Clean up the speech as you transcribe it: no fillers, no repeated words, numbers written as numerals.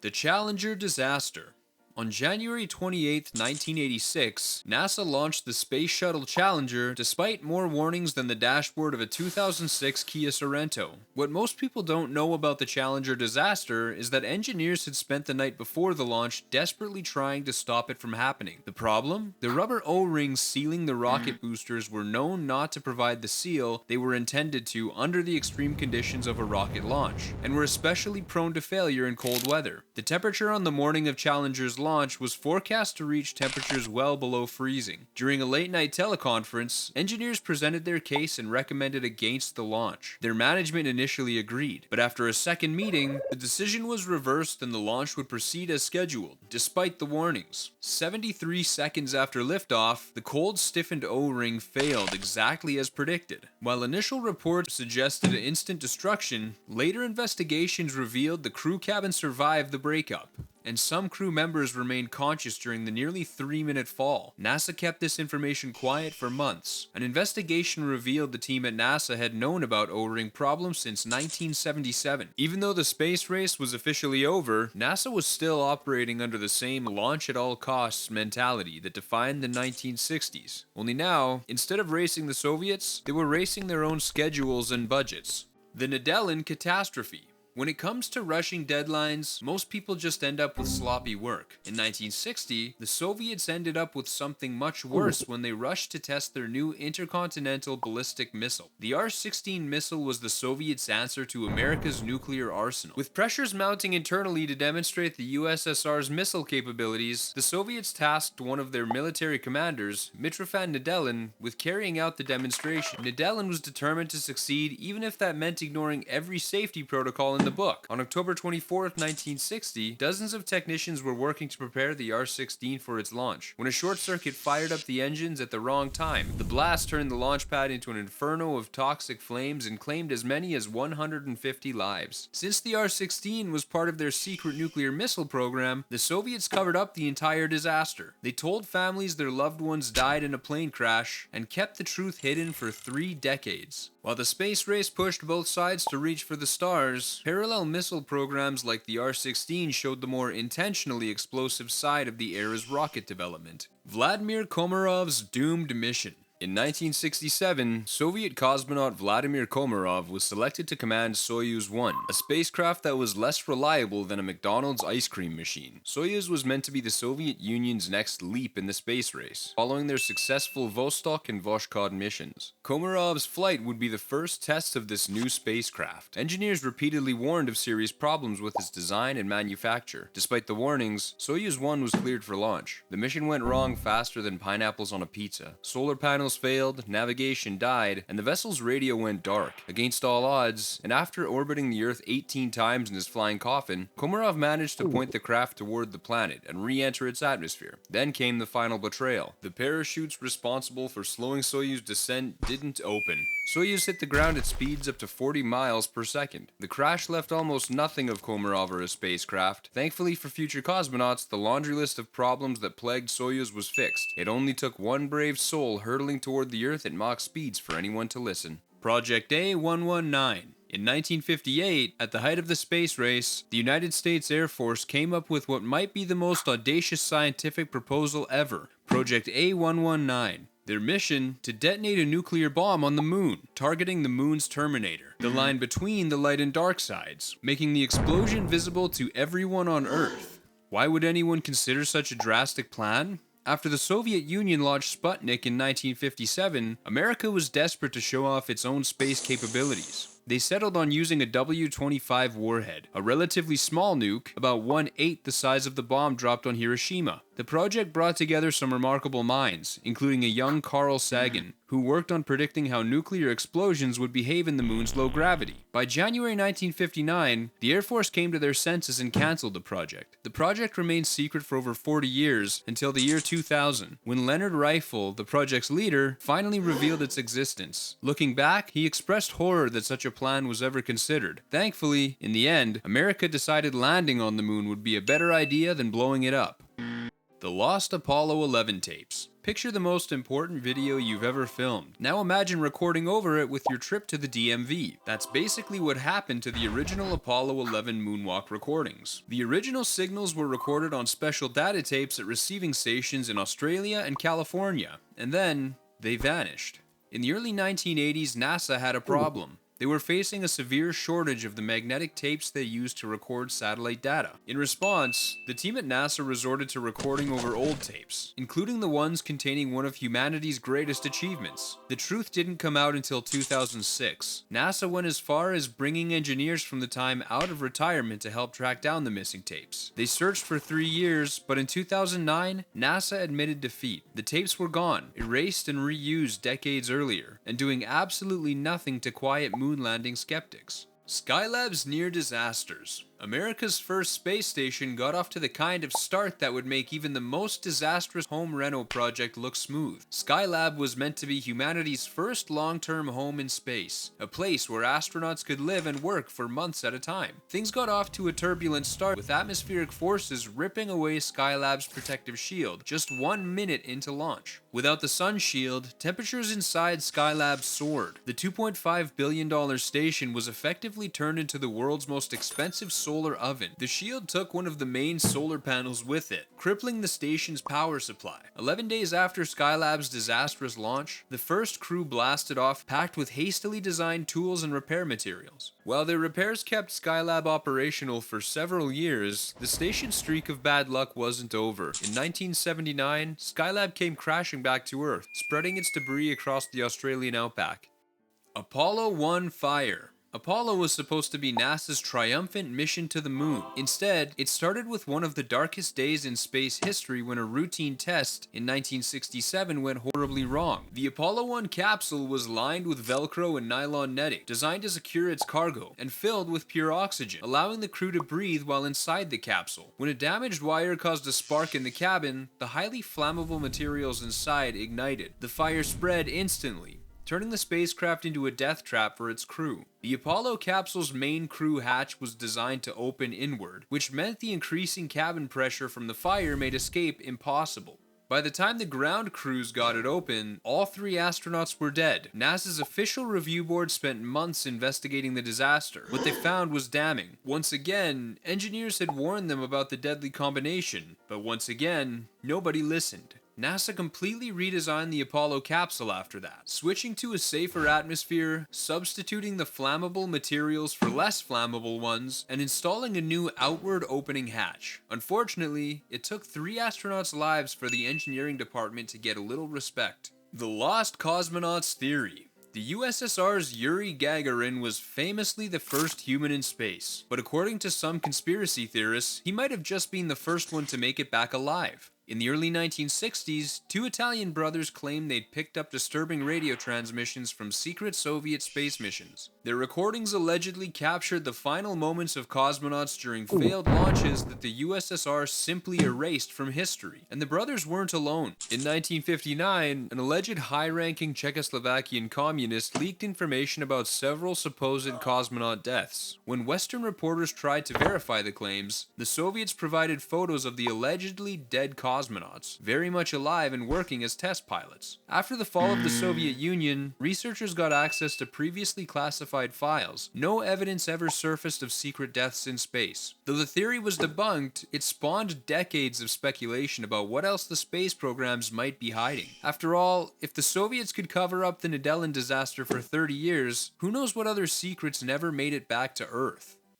The Challenger disaster. On January 28, 1986, NASA launched the Space Shuttle Challenger despite more warnings than the dashboard of a 2006 Kia Sorento. What most people don't know about the Challenger disaster is that engineers had spent the night before the launch desperately trying to stop it from happening. The problem? The rubber O-rings sealing the rocket boosters were known not to provide the seal they were intended to under the extreme conditions of a rocket launch, and were especially prone to failure in cold weather. The temperature on the morning of Challenger's launch was forecast to reach temperatures well below freezing. During a late-night teleconference, engineers presented their case and recommended against the launch. Their management initially agreed, but after a second meeting, the decision was reversed and the launch would proceed as scheduled, despite the warnings. 73 seconds after liftoff, the cold, stiffened O-ring failed exactly as predicted. While initial reports suggested instant destruction, later investigations revealed the crew cabin survived the breakup, and some crew members remained conscious during the nearly 3-minute fall. NASA kept this information quiet for months. An investigation revealed the team at NASA had known about O-ring problems since 1977. Even though the space race was officially over, NASA was still operating under the same launch at all costs mentality that defined the 1960s. Only now, instead of racing the Soviets, they were racing their own schedules and budgets. The Nedelin Catastrophe. When it comes to rushing deadlines, most people just end up with sloppy work. In 1960, the Soviets ended up with something much worse when they rushed to test their new intercontinental ballistic missile. The R-16 missile was the Soviets' answer to America's nuclear arsenal. With pressures mounting internally to demonstrate the USSR's missile capabilities, the Soviets tasked one of their military commanders, Mitrofan Nedelin, with carrying out the demonstration. Nedelin was determined to succeed even if that meant ignoring every safety protocol in the book. On October 24, 1960, dozens of technicians were working to prepare the R-16 for its launch, when a short circuit fired up the engines at the wrong time. The blast turned the launch pad into an inferno of toxic flames and claimed as many as 150 lives. Since the R-16 was part of their secret nuclear missile program, the Soviets covered up the entire disaster. They told families their loved ones died in a plane crash and kept the truth hidden for 3 decades. While the space race pushed both sides to reach for the stars, parallel missile programs like the R-16 showed the more intentionally explosive side of the era's rocket development. Vladimir Komarov's doomed mission. In 1967, Soviet cosmonaut Vladimir Komarov was selected to command Soyuz 1, a spacecraft that was less reliable than a McDonald's ice cream machine. Soyuz was meant to be the Soviet Union's next leap in the space race, following their successful Vostok and Voskhod missions. Komarov's flight would be the first test of this new spacecraft. Engineers repeatedly warned of serious problems with its design and manufacture. Despite the warnings, Soyuz 1 was cleared for launch. The mission went wrong faster than pineapples on a pizza. Solar panels failed, navigation died, and the vessel's radio went dark. Against all odds, and after orbiting the Earth 18 times in his flying coffin, Komarov managed to point the craft toward the planet and re-enter its atmosphere. Then came the final betrayal. The parachutes responsible for slowing Soyuz descent didn't open. Soyuz hit the ground at speeds up to 40 miles per second. The crash left almost nothing of Komarov or his spacecraft. Thankfully for future cosmonauts, the laundry list of problems that plagued Soyuz was fixed. It only took one brave soul hurtling toward the Earth at Mach speeds for anyone to listen. Project A119. In 1958, at the height of the space race, the United States Air Force came up with what might be the most audacious scientific proposal ever, Project A119. Their mission, to detonate a nuclear bomb on the moon, targeting the moon's terminator, the line between the light and dark sides, making the explosion visible to everyone on Earth. Why would anyone consider such a drastic plan? After the Soviet Union launched Sputnik in 1957, America was desperate to show off its own space capabilities. They settled on using a W-25 warhead, a relatively small nuke, about 1/8 the size of the bomb dropped on Hiroshima. The project brought together some remarkable minds, including a young Carl Sagan, who worked on predicting how nuclear explosions would behave in the moon's low gravity. By January 1959, the Air Force came to their senses and cancelled the project. The project remained secret for over 40 years, until the year 2000, when Leonard Reifel, the project's leader, finally revealed its existence. Looking back, he expressed horror that such a plan was ever considered. Thankfully, in the end, America decided landing on the moon would be a better idea than blowing it up. The Lost Apollo 11 Tapes. Picture the most important video you've ever filmed. Now imagine recording over it with your trip to the DMV. That's basically what happened to the original Apollo 11 moonwalk recordings. The original signals were recorded on special data tapes at receiving stations in Australia and California, and then they vanished. In the early 1980s, NASA had a problem. They were facing a severe shortage of the magnetic tapes they used to record satellite data. In response, the team at NASA resorted to recording over old tapes, including the ones containing one of humanity's greatest achievements. The truth didn't come out until 2006. NASA went as far as bringing engineers from the time out of retirement to help track down the missing tapes. They searched for 3 years, but in 2009, NASA admitted defeat. The tapes were gone, erased and reused decades earlier, and doing absolutely nothing to quiet moon landing skeptics. Skylab's near disasters. America's first space station got off to the kind of start that would make even the most disastrous home reno project look smooth. Skylab was meant to be humanity's first long-term home in space, a place where astronauts could live and work for months at a time. Things got off to a turbulent start, with atmospheric forces ripping away Skylab's protective shield just 1 minute into launch. Without the sun shield, temperatures inside Skylab soared. The $2.5 billion station was effectively turned into the world's most expensive solar oven. The shield took one of the main solar panels with it, crippling the station's power supply. 11 days after Skylab's disastrous launch, the first crew blasted off, packed with hastily designed tools and repair materials. While their repairs kept Skylab operational for several years, the station's streak of bad luck wasn't over. In 1979, Skylab came crashing back to Earth, spreading its debris across the Australian outback. Apollo 1 fire. Apollo was supposed to be NASA's triumphant mission to the moon. Instead, it started with one of the darkest days in space history when a routine test in 1967 went horribly wrong. The Apollo 1 capsule was lined with Velcro and nylon netting, designed to secure its cargo, and filled with pure oxygen, allowing the crew to breathe while inside the capsule. When a damaged wire caused a spark in the cabin, the highly flammable materials inside ignited. The fire spread instantly, turning the spacecraft into a death trap for its crew. The Apollo capsule's main crew hatch was designed to open inward, which meant the increasing cabin pressure from the fire made escape impossible. By the time the ground crews got it open, all 3 astronauts were dead. NASA's official review board spent months investigating the disaster. What they found was damning. Once again, engineers had warned them about the deadly combination, but once again, nobody listened. NASA completely redesigned the Apollo capsule after that, switching to a safer atmosphere, substituting the flammable materials for less flammable ones, and installing a new outward opening hatch. Unfortunately, it took 3 astronauts' lives for the engineering department to get a little respect. The lost cosmonauts theory. The USSR's Yuri Gagarin was famously the first human in space, but according to some conspiracy theorists, he might have just been the first one to make it back alive. In the early 1960s, 2 Italian brothers claimed they'd picked up disturbing radio transmissions from secret Soviet space missions. Their recordings allegedly captured the final moments of cosmonauts during failed launches that the USSR simply erased from history. And the brothers weren't alone. In 1959, an alleged high-ranking Czechoslovakian communist leaked information about several supposed cosmonaut deaths. When Western reporters tried to verify the claims, the Soviets provided photos of the allegedly dead cosmonauts, very much alive and working as test pilots. After the fall of the Soviet Union, researchers got access to previously classified files. No evidence ever surfaced of secret deaths in space. Though the theory was debunked, it spawned decades of speculation about what else the space programs might be hiding. After all, if the Soviets could cover up the Nedelin disaster for 30 years, who knows what other secrets never made it back to Earth?